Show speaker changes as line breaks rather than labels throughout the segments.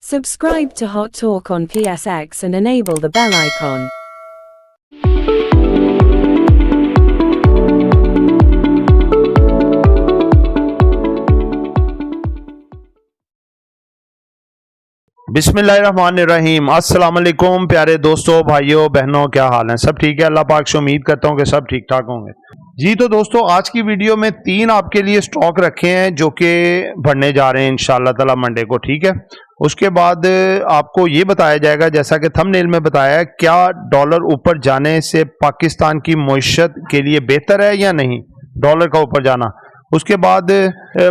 Subscribe to Hot Talk on PSX and enable the bell icon.
बिस्मिल्लाहिर्रहमानिर्रहीम। अस्सलाम वालेकुम प्यारे दोस्तों, भाइयों बहनों, क्या हाल है? सब ठीक है? अल्लाह पाक से उम्मीद करता हूँ कि सब ठीक ठाक होंगे। जी तो दोस्तों, आज की वीडियो में 3 आपके लिए स्टॉक रखे हैं जो कि बढ़ने जा रहे हैं इंशाअल्लाह ताला मंडे को, ठीक है। उसके बाद आपको ये बताया जाएगा, जैसा कि थंबनेल में बताया है, क्या डॉलर ऊपर जाने से पाकिस्तान की मईशत के लिए बेहतर है या नहीं, डॉलर का ऊपर जाना। उसके बाद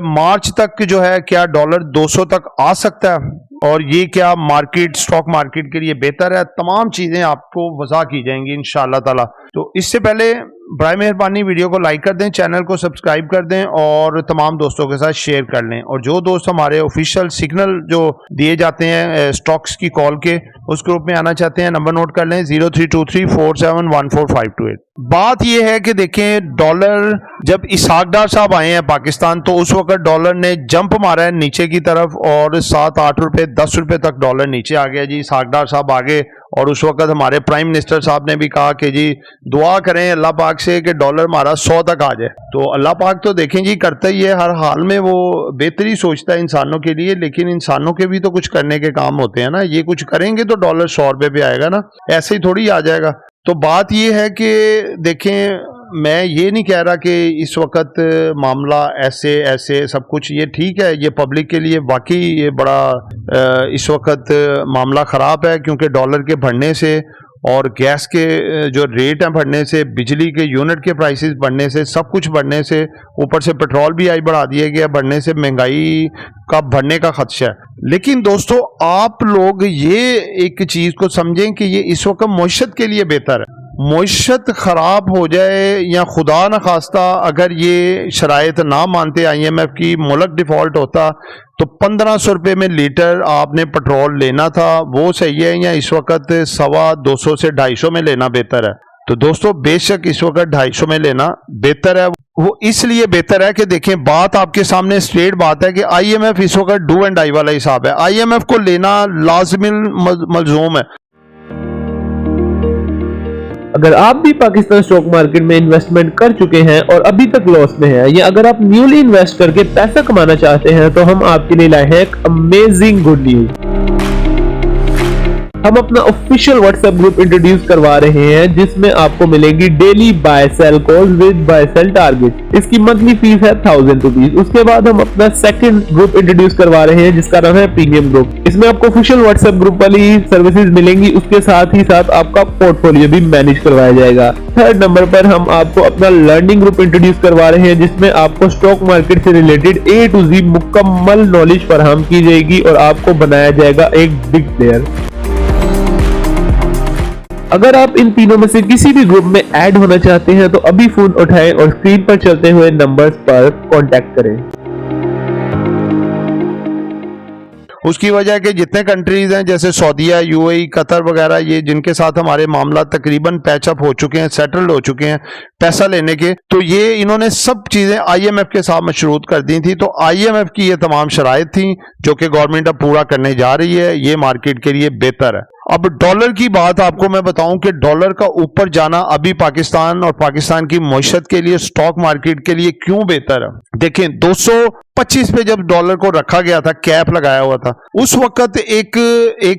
मार्च तक जो है क्या डॉलर 200 तक आ सकता है और ये क्या मार्केट, स्टॉक मार्केट के लिए बेहतर है। तमाम चीजें आपको वज़ाह की जाएंगी इंशाअल्लाह ताला। तो इससे पहले बराए मेहरबानी वीडियो को लाइक कर दें, चैनल को सब्सक्राइब कर दें और तमाम दोस्तों के साथ शेयर कर लें। और जो दोस्त हमारे ऑफिशियल सिग्नल जो दिए जाते हैं स्टॉक्स की कॉल के, उस ग्रुप में आना चाहते हैं, नंबर नोट कर लें 0323471452। बात यह है कि देखें, डॉलर जब इसहाक डार साहब आए हैं पाकिस्तान तो उस वक्त डॉलर ने जंप मारा है नीचे की तरफ और 7-8 रुपए 10 रुपए तक डॉलर नीचे आ गया जी। इसहाक डार साहब आगे और उस वक्त हमारे प्राइम मिनिस्टर साहब ने भी कहा कि जी दुआ करें अल्लाह पाक से कि डॉलर हमारा 100 तक आ जाए। तो अल्लाह पाक तो देखें जी करता ही है, हर हाल में वो बेहतरी सोचता है इंसानों के लिए, लेकिन इंसानों के भी तो कुछ करने के काम होते हैं ना। ये कुछ करेंगे तो डॉलर 100 रुपए पे आएगा ना, ऐसे ही थोड़ी आ जाएगा। तो बात ये है कि देखें, मैं ये नहीं कह रहा कि इस वक्त मामला ऐसे सब कुछ ये ठीक है, ये पब्लिक के लिए वाकई ये बड़ा इस वक्त मामला ख़राब है, क्योंकि डॉलर के बढ़ने से और गैस के जो रेट हैं बढ़ने से, बिजली के यूनिट के प्राइसेस बढ़ने से, सब कुछ बढ़ने से, ऊपर से पेट्रोल भी आई बढ़ा दिया गया, बढ़ने से महंगाई का बढ़ने का खदशा है। लेकिन दोस्तों, आप लोग ये एक चीज़ को समझें कि ये इस वक्त मईशत के लिए बेहतर है। मईशत ख़राब हो जाए या खुदा न खास्ता अगर ये शराइत ना मानते IMF की, मुल्क डिफ़ॉल्ट होता तो 1500 रुपये में लीटर आपने पेट्रोल लेना था, वो सही है, या इस वक्त 250 से 250 में लेना बेहतर है। तो दोस्तों, बेशक इस वक्त 250 में लेना बेहतर है। वो इसलिए बेहतर है कि देखें, बात आपके सामने स्ट्रेट बात है कि IMF इस वक्त डू एंड डाई वाला हिसाब है। IMF को लेना लाज़िम मलज़ूम है।
अगर आप भी पाकिस्तान स्टॉक मार्केट में इन्वेस्टमेंट कर चुके हैं और अभी तक लॉस में हैं, या अगर आप न्यूली इन्वेस्ट करके पैसा कमाना चाहते हैं, तो हम आपके लिए लाए हैं एक अमेजिंग गुड न्यूज। हम अपना ऑफिशियल व्हाट्सएप ग्रुप इंट्रोड्यूस करवा रहे हैं जिसमें आपको मिलेगी daily buy sell calls with buy sell target. इसकी मंथली फीस है 1000 रुपीज। उसके बाद हम अपना सेकंड ग्रुप इंट्रोड्यूस करवा रहे हैं जिसका नाम है प्रीमियम ग्रुप। इसमें आपको ऑफिशियल व्हाट्सएप ग्रुप वाली सर्विसेज मिलेंगी, उसके साथ ही साथ आपका पोर्टफोलियो भी मैनेज करवाया जाएगा। थर्ड नंबर पर हम आपको अपना लर्निंग ग्रुप इंट्रोड्यूस करवा रहे हैं जिसमें आपको स्टॉक मार्केट से रिलेटेड A to Z मुकम्मल नॉलेज फराहम की जाएगी और आपको बनाया जाएगा एक बिग प्लेयर। अगर आप इन तीनों में से किसी भी ग्रुप में ऐड होना चाहते हैं तो अभी फोन उठाएं और स्क्रीन पर चलते हुए नंबर्स पर कांटेक्ट करें।
उसकी वजह है कि जितने कंट्रीज हैं जैसे सऊदीया, UAE, कतर वगैरह, ये जिनके साथ हमारे मामला तकरीबन पैचअप हो चुके हैं, सेटल्ड हो चुके हैं पैसा लेने के, तो ये इन्होंने सब चीज़ें IMF के साथ मशरूत कर दी थी। तो IMF की ये तमाम शराइत थी जो कि गवर्नमेंट अब पूरा करने जा रही है। ये मार्केट के लिए बेहतर है। अब डॉलर की बात आपको मैं बताऊं कि डॉलर का ऊपर जाना अभी पाकिस्तान और पाकिस्तान की मईशत के लिए, स्टॉक मार्केट के लिए क्यों बेहतर है। देखें, 225 पे जब डॉलर को रखा गया था, कैप लगाया हुआ था, उस वक्त एक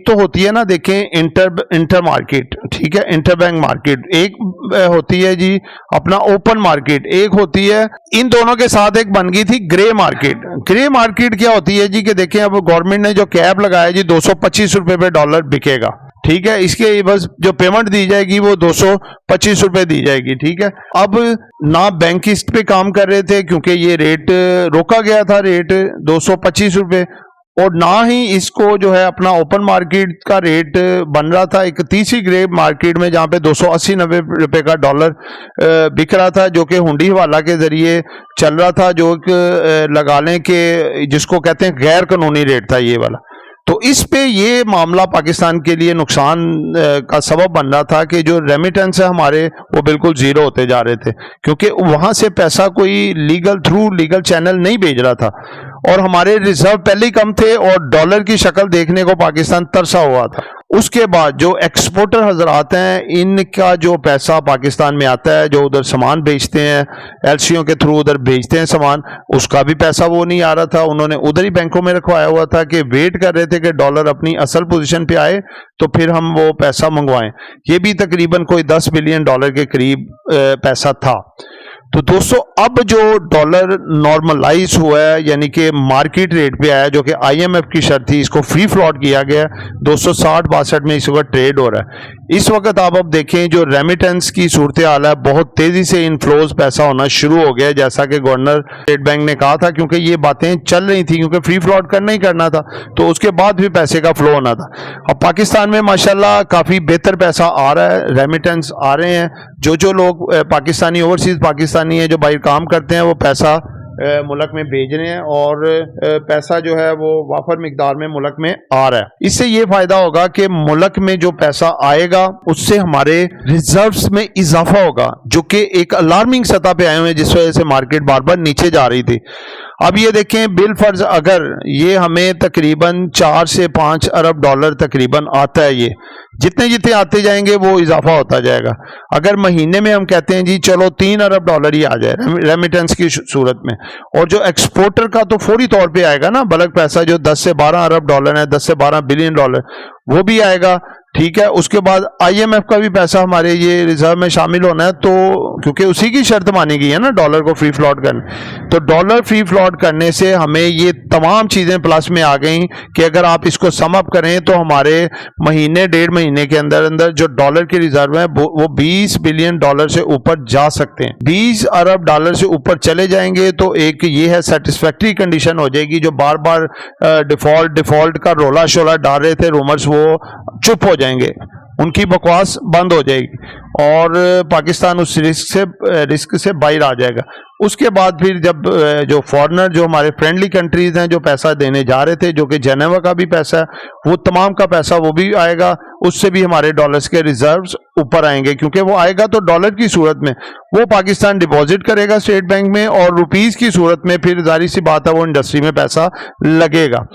तो होती है ना, देखें, इंटर मार्केट, ठीक है, इंटर बैंक मार्केट, एक होती है जी अपना ओपन मार्केट, एक होती है, इन दोनों के साथ एक बन गई थी ग्रे मार्केट। ग्रे मार्केट क्या होती है जी कि देखें, अब गवर्नमेंट ने जो कैप लगाया जी 225 रुपए पे डॉलर बिकेगा, ठीक है। इसके बस जो पेमेंट दी जाएगी वो 225 रुपए दी जाएगी, ठीक है। अब ना बैंक इस पे काम कर रहे थे क्योंकि ये रेट रोका गया था, रेट 225 रुपए, और ना ही इसको जो है अपना ओपन मार्केट का रेट बन रहा था एक तीसरी ग्रे मार्केट में, जहाँ पे 280-90 रुपए का डॉलर बिक रहा था, जो कि हुंडी हवाला के जरिए चल रहा था, जो लगा लें कि जिसको कहते हैं गैर कानूनी रेट था ये वाला। तो इस पे ये मामला पाकिस्तान के लिए नुकसान का सबब बन रहा था कि जो रेमिटेंस है हमारे वो बिल्कुल जीरो होते जा रहे थे, क्योंकि वहां से पैसा कोई लीगल चैनल नहीं भेज रहा था। और हमारे रिजर्व पहले ही कम थे और डॉलर की शक्ल देखने को पाकिस्तान तरसा हुआ था। उसके बाद जो एक्सपोर्टर हजरात हैं, इनका जो पैसा पाकिस्तान में आता है, जो उधर सामान बेचते हैं, एलसीओ के थ्रू उधर भेजते हैं सामान, उसका भी पैसा वो नहीं आ रहा था। उन्होंने उधर ही बैंकों में रखवाया हुआ था कि वेट कर रहे थे कि डॉलर अपनी असल पोजीशन पे आए तो फिर हम वो पैसा मंगवाएं। ये भी तकरीबन कोई 10 बिलियन डॉलर के करीब पैसा था। तो दोस्तों अब जो डॉलर नॉर्मलाइज हुआ है, यानी कि मार्केट रेट पे आया, जो कि आईएमएफ की शर्त थी, इसको फ्री फ्लॉट किया गया, 260-62 में इस वक्त ट्रेड हो रहा है। इस वक्त आप अब देखें जो रेमिटेंस की सूरत हाल है, बहुत तेजी से इनफ्लोज पैसा होना शुरू हो गया, जैसा कि गवर्नर स्टेट बैंक ने कहा था, क्योंकि ये बातें चल रही थी, क्योंकि फ्री फ्लॉट करना ही करना था, तो उसके बाद भी पैसे का फ्लो होना था। अब पाकिस्तान में माशाल्लाह काफी बेहतर पैसा आ रहा है, रेमिटेंस आ रहे हैं। जो लोग पाकिस्तानी, ओवरसीज पाकिस्तानी है जो बाहर काम करते हैं, वो पैसा मुल्क में भेज रहे हैं और पैसा जो है वो वाफर मिकदार में मुल्क में आ रहा है। इससे ये फायदा होगा कि मुल्क में जो पैसा आएगा उससे हमारे रिजर्व्स में इजाफा होगा, जो कि एक अलार्मिंग सतह पे आए हुए हैं, जिस वजह से मार्केट बार बार नीचे जा रही थी। अब ये देखें बिल फर्ज अगर ये हमें तकरीबन 4 से 5 अरब डॉलर तकरीबन आता है, ये जितने जितने आते जाएंगे वो इजाफा होता जाएगा। अगर महीने में हम कहते हैं जी चलो 3 अरब डॉलर ही आ जाए रेमिटेंस की सूरत में, और जो एक्सपोर्टर का तो फौरी तौर पे आएगा ना बल्क पैसा, जो 10 से 12 अरब डॉलर है, 10 से 12 बिलियन डॉलर, वो भी आएगा। ठीक है, उसके बाद आईएमएफ का भी पैसा हमारे ये रिजर्व में शामिल होना है, तो क्योंकि उसी की शर्त मानी गई है ना डॉलर को फ्री फ्लॉट करने, तो डॉलर फ्री फ्लॉट करने से हमें ये तमाम चीजें प्लस में आ गई कि अगर आप इसको सम अप करें तो हमारे महीने 1.5 महीने के अंदर अंदर जो डॉलर के रिजर्व है वो 20 बिलियन डॉलर से ऊपर जा सकते हैं। 20 अरब डॉलर से ऊपर चले जाएंगे तो एक ये है सेटिस्फैक्ट्री कंडीशन हो जाएगी। जो बार बार डिफॉल्ट का रोला शोला डाल रहे थे रूमर्स, वो चुप हो जाएंगे, उनकी बकवास बंद हो जाएगी और पाकिस्तान उस रिस्क से बाहर आ जाएगा। उसके बाद फिर जब जो फॉरेनर, जो हमारे फ्रेंडली कंट्रीज हैं, जो पैसा देने जा रहे थे, जो कि जेनेवा का भी पैसा है, वो तमाम का पैसा वो भी आएगा, उससे भी हमारे डॉलर्स के रिजर्व्स ऊपर आएंगे, क्योंकि वो आएगा तो डॉलर की सूरत में, वो पाकिस्तान डिपॉजिट करेगा स्टेट बैंक में, और रुपीस की सूरत में फिर जाहिर सी बात है वो इंडस्ट्री में पैसा लगेगा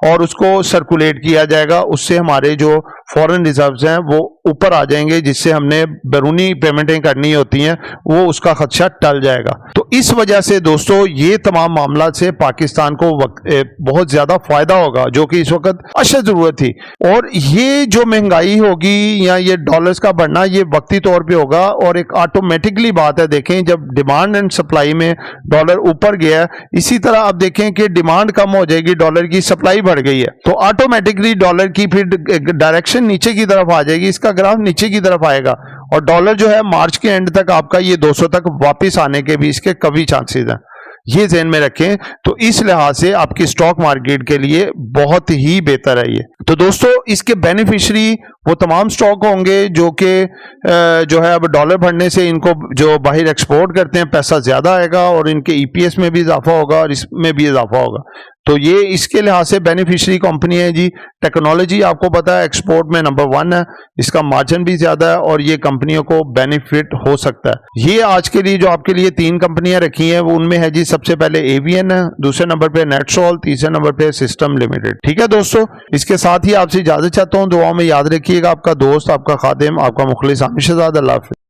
और उसको सर्कुलेट किया जाएगा। उससे हमारे जो फॉरेन रिजर्व्स हैं वो ऊपर आ जाएंगे, जिससे हमने बैरूनी पेमेंटें करनी होती हैं वो उसका खदशा टल जाएगा। तो इस वजह से दोस्तों ये तमाम मामला से पाकिस्तान को बहुत ज्यादा फायदा होगा, जो कि इस वक्त अशद जरूरत थी। और ये जो महंगाई होगी या ये डॉलर्स का बढ़ना, ये वक्ती तौर पे होगा और एक ऑटोमेटिकली बात है। देखें जब डिमांड एंड सप्लाई में डॉलर ऊपर गया, इसी तरह अब देखें कि डिमांड कम हो जाएगी, डॉलर की सप्लाई बढ़ गई है, तो ऑटोमेटिकली डॉलर की फिर डायरेक्शन नीचे की तरफ आ जाएगी, इसका ग्राफ नीचे की तरफ आएगा और डॉलर जो है मार्च के एंड तक आपका ये 200 तक वापस आने के भी इसके कभी चांसेस हैं, ये ध्यान में रखें। तो इस लिहाज से आपकी स्टॉक मार्केट के लिए बहुत ही बेहतर है ये। तो दोस्तों इसके बेनिफिशियरी वो तमाम स्टॉक होंगे जो कि जो है अब डॉलर बढ़ने से इनको जो बाहर एक्सपोर्ट करते हैं पैसा ज्यादा आएगा और इनके ईपीएस में भी इजाफा होगा और इसमें भी इजाफा होगा। तो ये इसके लिहाज से बेनिफिशियरी कंपनी है जी। टेक्नोलॉजी आपको पता है एक्सपोर्ट में नंबर 1 है, इसका मार्जिन भी ज्यादा है और ये कंपनियों को बेनिफिट हो सकता है। ये आज के लिए जो आपके लिए 3 कंपनियां रखी हैं वो उनमें है जी, सबसे पहले एवीएन है, दूसरे नंबर पे नेटसोल, तीसरे नंबर पे सिस्टम लिमिटेड। ठीक है दोस्तों, इसके साथ ही आपसे इजाजत चाहता हूँ। दुआओं में याद रखिएगा। आपका दोस्त, आपका खादिम, आपका मुखलिस आमिर शहजाद। अल्लाह हाफिज़।